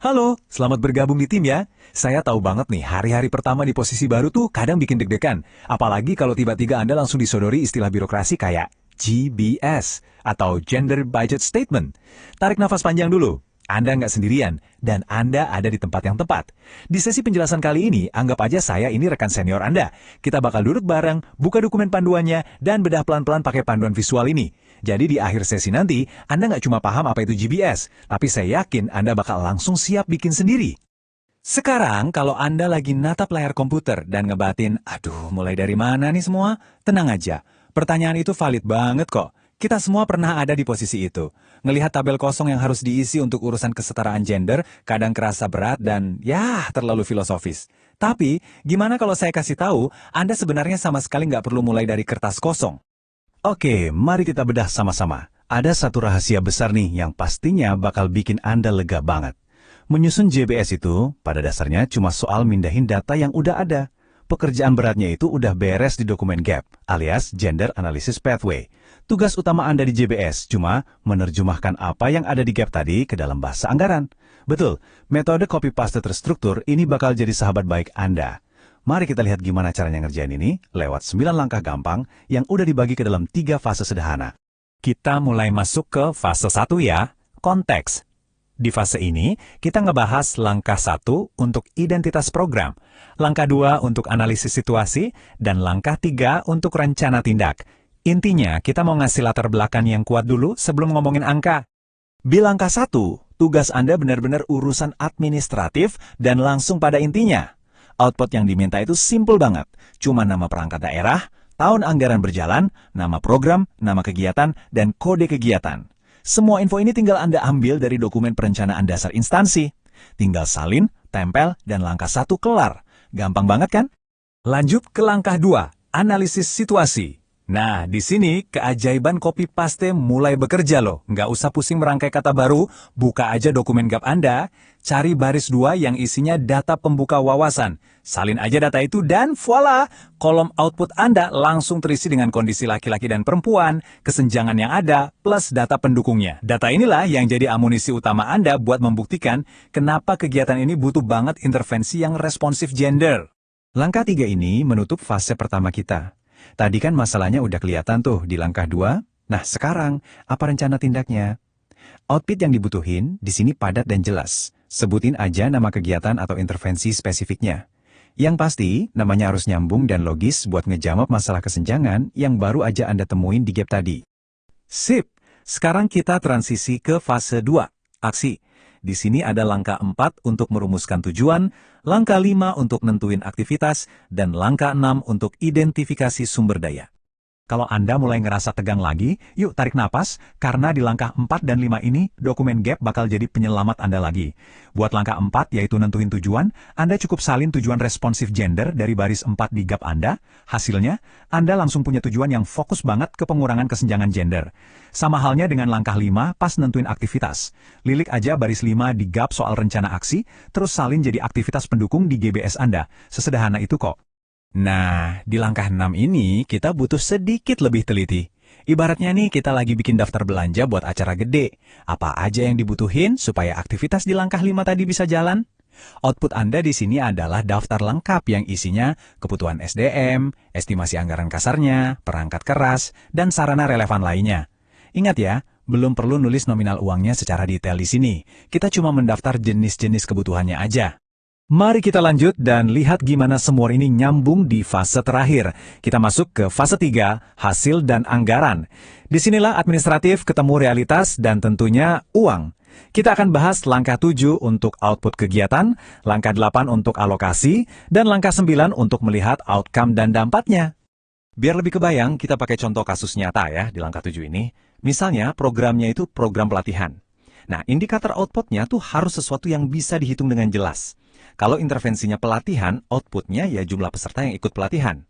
Halo, selamat bergabung di tim ya. Saya tahu banget nih, hari-hari pertama di posisi baru tuh kadang bikin deg-degan. Apalagi kalau tiba-tiba Anda langsung disodori istilah birokrasi kayak GBS atau Gender Budget Statement. Tarik nafas panjang dulu. Anda nggak sendirian, dan Anda ada di tempat yang tepat. Di sesi penjelasan kali ini, anggap aja saya ini rekan senior Anda. Kita bakal duduk bareng, buka dokumen panduannya, dan bedah pelan-pelan pakai panduan visual ini. Jadi di akhir sesi nanti, Anda nggak cuma paham apa itu GBS, tapi saya yakin Anda bakal langsung siap bikin sendiri. Sekarang, kalau Anda lagi natap layar komputer dan ngebatin, aduh mulai dari mana nih semua? Tenang aja, pertanyaan itu valid banget kok. Kita semua pernah ada di posisi itu. Ngelihat tabel kosong yang harus diisi untuk urusan kesetaraan gender, kadang kerasa berat dan ya terlalu filosofis. Tapi, gimana kalau saya kasih tahu, Anda sebenarnya sama sekali nggak perlu mulai dari kertas kosong. Oke, mari kita bedah sama-sama. Ada satu rahasia besar nih yang pastinya bakal bikin Anda lega banget. Menyusun JBS itu, pada dasarnya cuma soal mindahin data yang udah ada. Pekerjaan beratnya itu udah beres di dokumen GAP, alias Gender Analysis Pathway. Tugas utama Anda di JBS cuma menerjemahkan apa yang ada di GAP tadi ke dalam bahasa anggaran. Betul, metode copy-paste terstruktur ini bakal jadi sahabat baik Anda. Mari kita lihat gimana caranya ngerjain ini lewat 9 langkah gampang yang udah dibagi ke dalam 3 fase sederhana. Kita mulai masuk ke fase 1 ya, konteks. Di fase ini, kita ngebahas langkah 1 untuk identitas program, langkah 2 untuk analisis situasi, dan langkah 3 untuk rencana tindak. Intinya, kita mau ngasih latar belakang yang kuat dulu sebelum ngomongin angka. Di langkah 1, tugas Anda benar-benar urusan administratif dan langsung pada intinya. Output yang diminta itu simple banget, cuma nama perangkat daerah, tahun anggaran berjalan, nama program, nama kegiatan, dan kode kegiatan. Semua info ini tinggal Anda ambil dari dokumen perencanaan dasar instansi. Tinggal salin, tempel, dan langkah 1 kelar. Gampang banget kan? Lanjut ke langkah 2, analisis situasi. Nah, di sini keajaiban copy paste mulai bekerja loh. Nggak usah pusing merangkai kata baru, buka aja dokumen GAP Anda, cari baris 2 yang isinya data pembuka wawasan. Salin aja data itu dan voila, kolom output Anda langsung terisi dengan kondisi laki-laki dan perempuan, kesenjangan yang ada, plus data pendukungnya. Data inilah yang jadi amunisi utama Anda buat membuktikan kenapa kegiatan ini butuh banget intervensi yang responsif gender. Langkah 3 ini menutup fase pertama kita. Tadi kan masalahnya udah kelihatan tuh di langkah 2. Nah sekarang, apa rencana tindaknya? Output yang dibutuhin di sini padat dan jelas. Sebutin aja nama kegiatan atau intervensi spesifiknya. Yang pasti, namanya harus nyambung dan logis buat ngejawab masalah kesenjangan yang baru aja Anda temuin di GAP tadi. Sip! Sekarang kita transisi ke fase 2, aksi. Di sini ada langkah 4 untuk merumuskan tujuan, langkah 5 untuk nentuin aktivitas, dan langkah 6 untuk identifikasi sumber daya. Kalau Anda mulai ngerasa tegang lagi, yuk tarik napas, karena di langkah 4 dan 5 ini, dokumen GAP bakal jadi penyelamat Anda lagi. Buat langkah 4, yaitu nentuin tujuan, Anda cukup salin tujuan responsif gender dari baris 4 di GAP Anda. Hasilnya, Anda langsung punya tujuan yang fokus banget ke pengurangan kesenjangan gender. Sama halnya dengan langkah 5 pas nentuin aktivitas. Lilik aja baris 5 di GAP soal rencana aksi, terus salin jadi aktivitas pendukung di GBS Anda. Sesederhana itu kok. Nah, di langkah 6 ini kita butuh sedikit lebih teliti. Ibaratnya nih kita lagi bikin daftar belanja buat acara gede. Apa aja yang dibutuhin supaya aktivitas di langkah 5 tadi bisa jalan? Output Anda di sini adalah daftar lengkap yang isinya kebutuhan SDM, estimasi anggaran kasarnya, perangkat keras, dan sarana relevan lainnya. Ingat ya, belum perlu nulis nominal uangnya secara detail di sini. Kita cuma mendaftar jenis-jenis kebutuhannya aja. Mari kita lanjut dan lihat gimana semua ini nyambung di fase terakhir. Kita masuk ke fase 3, hasil dan anggaran. Disinilah administratif ketemu realitas dan tentunya uang. Kita akan bahas langkah 7 untuk output kegiatan, langkah 8 untuk alokasi, dan langkah 9 untuk melihat outcome dan dampaknya. Biar lebih kebayang, kita pakai contoh kasus nyata ya di langkah 7 ini. Misalnya programnya itu program pelatihan. Nah, indikator outputnya tuh harus sesuatu yang bisa dihitung dengan jelas. Kalau intervensinya pelatihan, outputnya ya jumlah peserta yang ikut pelatihan.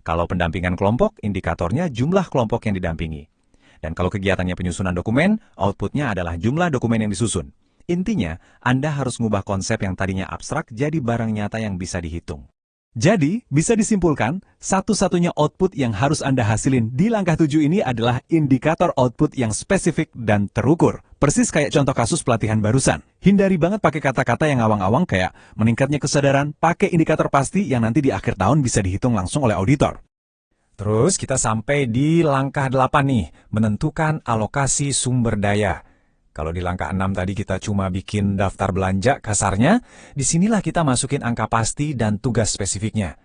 Kalau pendampingan kelompok, indikatornya jumlah kelompok yang didampingi. Dan kalau kegiatannya penyusunan dokumen, outputnya adalah jumlah dokumen yang disusun. Intinya, Anda harus mengubah konsep yang tadinya abstrak jadi barang nyata yang bisa dihitung. Jadi, bisa disimpulkan, satu-satunya output yang harus Anda hasilin di langkah 7 ini adalah indikator output yang spesifik dan terukur. Persis kayak contoh kasus pelatihan barusan. Hindari banget pakai kata-kata yang awang-awang kayak meningkatnya kesadaran, pakai indikator pasti yang nanti di akhir tahun bisa dihitung langsung oleh auditor. Terus kita sampai di langkah 8 nih, menentukan alokasi sumber daya. Kalau di langkah 6 tadi kita cuma bikin daftar belanja kasarnya, disinilah kita masukin angka pasti dan tugas spesifiknya.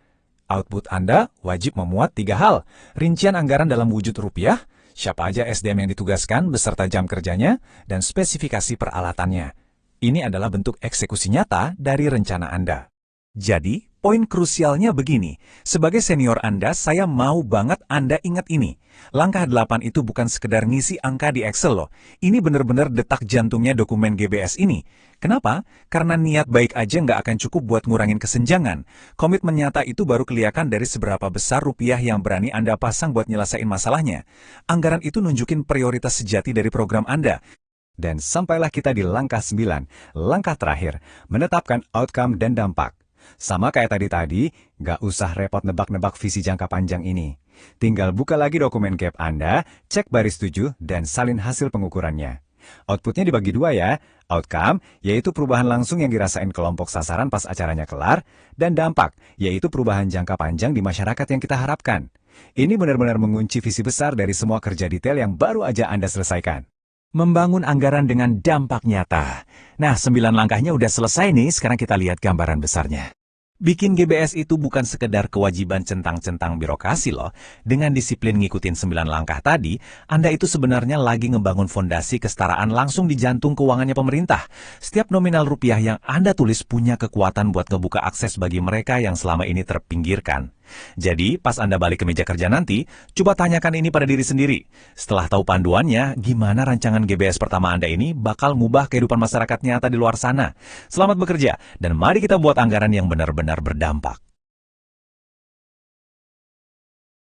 Output Anda wajib memuat 3 hal, rincian anggaran dalam wujud rupiah, siapa aja SDM yang ditugaskan beserta jam kerjanya, dan spesifikasi peralatannya. Ini adalah bentuk eksekusi nyata dari rencana Anda. Jadi, poin krusialnya begini, sebagai senior Anda, saya mau banget Anda ingat ini. Langkah 8 itu bukan sekedar ngisi angka di Excel loh. Ini benar-benar detak jantungnya dokumen GBS ini. Kenapa? Karena niat baik aja nggak akan cukup buat ngurangin kesenjangan. Komitmen nyata itu baru kelihatan dari seberapa besar rupiah yang berani Anda pasang buat nyelesain masalahnya. Anggaran itu nunjukin prioritas sejati dari program Anda. Dan sampailah kita di langkah 9, langkah terakhir, menetapkan outcome dan dampak. Sama kayak tadi, nggak usah repot nebak-nebak visi jangka panjang ini. Tinggal buka lagi dokumen gap Anda, cek baris 7, dan salin hasil pengukurannya. Outputnya dibagi 2 ya. Outcome, yaitu perubahan langsung yang dirasain kelompok sasaran pas acaranya kelar, dan dampak, yaitu perubahan jangka panjang di masyarakat yang kita harapkan. Ini benar-benar mengunci visi besar dari semua kerja detail yang baru aja Anda selesaikan. Membangun anggaran dengan dampak nyata. Nah, 9 langkahnya udah selesai nih, sekarang kita lihat gambaran besarnya. Bikin GBS itu bukan sekedar kewajiban centang-centang birokrasi loh. Dengan disiplin ngikutin 9 langkah tadi, Anda itu sebenarnya lagi ngebangun fondasi kesetaraan langsung di jantung keuangannya pemerintah. Setiap nominal rupiah yang Anda tulis punya kekuatan buat ngebuka akses bagi mereka yang selama ini terpinggirkan. Jadi, pas Anda balik ke meja kerja nanti, coba tanyakan ini pada diri sendiri. Setelah tahu panduannya, gimana rancangan GBS pertama Anda ini bakal ngubah kehidupan masyarakat nyata di luar sana. Selamat bekerja, dan mari kita buat anggaran yang benar-benar berdampak.